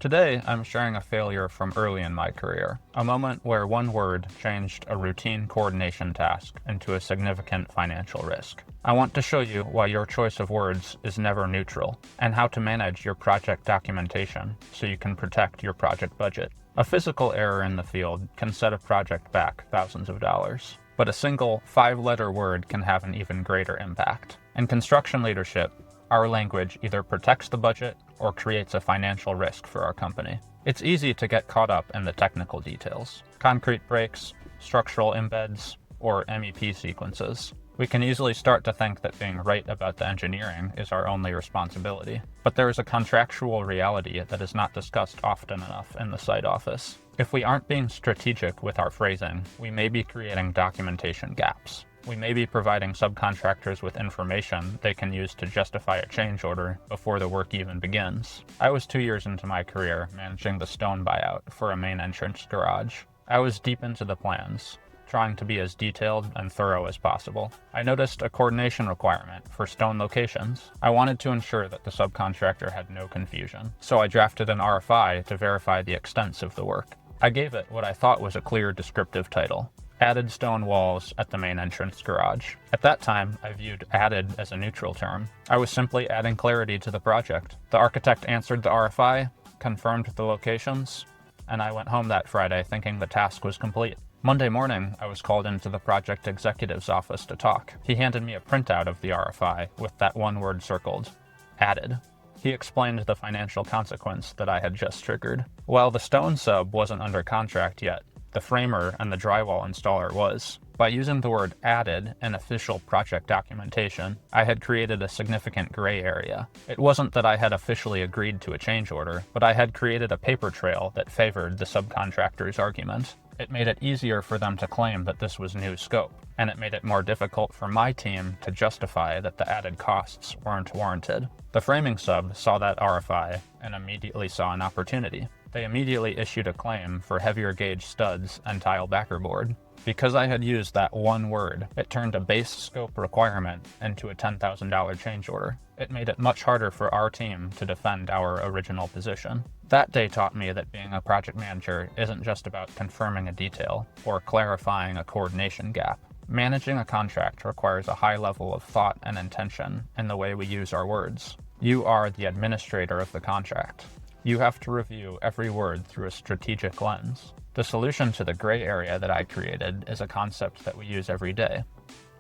Today, I'm sharing a failure from early in my career, a moment where one word changed a routine coordination task into a significant financial risk. I want to show you why your choice of words is never neutral, and how to manage your project documentation so you can protect your project budget. A physical error in the field can set a project back thousands of dollars, but a single 5-letter word can have an even greater impact. In construction leadership, our language either protects the budget or creates a financial risk for our company. It's easy to get caught up in the technical details, concrete breaks, structural embeds, or MEP sequences. We can easily start to think that being right about the engineering is our only responsibility, but there is a contractual reality that is not discussed often enough in the site office. If we aren't being strategic with our phrasing, we may be creating documentation gaps. We may be providing subcontractors with information they can use to justify a change order before the work even begins. I was 2 years into my career managing the stone buyout for a main entrance garage. I was deep into the plans, trying to be as detailed and thorough as possible. I noticed a coordination requirement for stone locations. I wanted to ensure that the subcontractor had no confusion, so I drafted an RFI to verify the extents of the work. I gave it what I thought was a clear descriptive title: added stone walls at the main entrance garage. At that time, I viewed added as a neutral term. I was simply adding clarity to the project. The architect answered the RFI, confirmed the locations, and I went home that Friday thinking the task was complete. Monday morning, I was called into the project executive's office to talk. He handed me a printout of the RFI with that one word circled: added. He explained the financial consequence that I had just triggered. While the stone sub wasn't under contract yet, the framer and the drywall installer was. By using the word added in official project documentation, I had created a significant gray area. It wasn't that I had officially agreed to a change order, but I had created a paper trail that favored the subcontractor's argument. It made it easier for them to claim that this was new scope, and it made it more difficult for my team to justify that the added costs weren't warranted. The framing sub saw that RFI and immediately saw an opportunity. They immediately issued a claim for heavier gauge studs and tile backer board. Because I had used that one word, it turned a base scope requirement into a $10,000 change order. It made it much harder for our team to defend our original position. That day taught me that being a project manager isn't just about confirming a detail or clarifying a coordination gap. Managing a contract requires a high level of thought and intention in the way we use our words. You are the administrator of the contract. You have to review every word through a strategic lens. The solution to the gray area that I created is a concept that we use every day: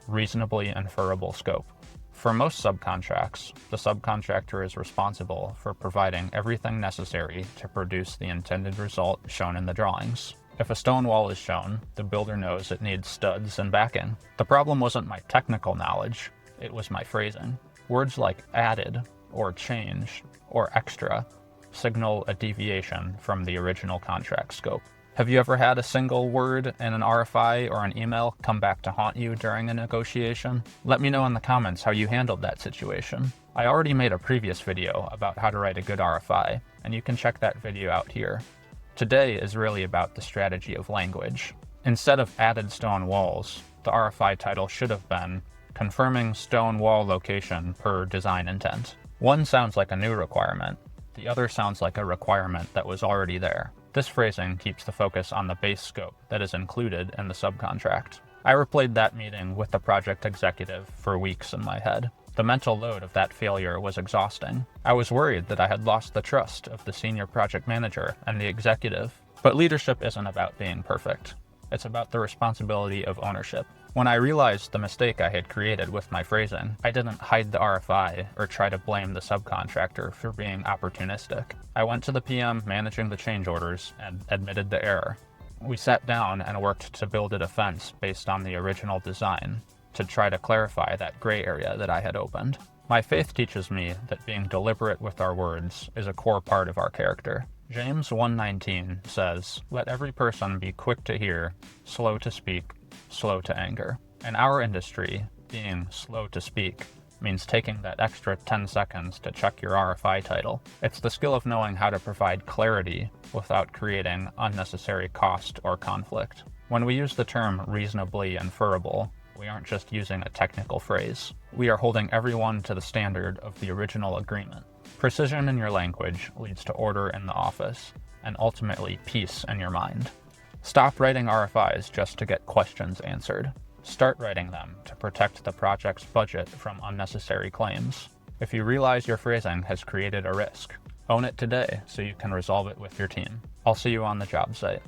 reasonably inferable scope. For most subcontracts, the subcontractor is responsible for providing everything necessary to produce the intended result shown in the drawings. If a stone wall is shown, the builder knows it needs studs and backing. The problem wasn't my technical knowledge, it was my phrasing. Words like added, or change, or extra signal a deviation from the original contract scope. Have you ever had a single word in an RFI or an email come back to haunt you during a negotiation? Let me know in the comments how you handled that situation. I already made a previous video about how to write a good RFI, and you can check that video out here. Today is really about the strategy of language. Instead of added stone walls, the RFI title should have been confirming stone wall location per design intent. One sounds like a new requirement. The other sounds like a requirement that was already there. This phrasing keeps the focus on the base scope that is included in the subcontract. I replayed that meeting with the project executive for weeks in my head. The mental load of that failure was exhausting. I was worried that I had lost the trust of the senior project manager and the executive. But leadership isn't about being perfect. It's about the responsibility of ownership. When I realized the mistake I had created with my phrasing, I didn't hide the RFI or try to blame the subcontractor for being opportunistic. I went to the PM managing the change orders and admitted the error. We sat down and worked to build a defense based on the original design to try to clarify that gray area that I had opened. My faith teaches me that being deliberate with our words is a core part of our character. James 1:19 says, "Let every person be quick to hear, slow to speak, slow to anger." In our industry, being slow to speak means taking that extra 10 seconds to check your RFI title. It's the skill of knowing how to provide clarity without creating unnecessary cost or conflict. When we use the term reasonably inferable, we aren't just using a technical phrase. We are holding everyone to the standard of the original agreement. Precision in your language leads to order in the office, and ultimately peace in your mind. Stop writing RFIs just to get questions answered. Start writing them to protect the project's budget from unnecessary claims. If you realize your phrasing has created a risk, own it today so you can resolve it with your team. I'll see you on the job site.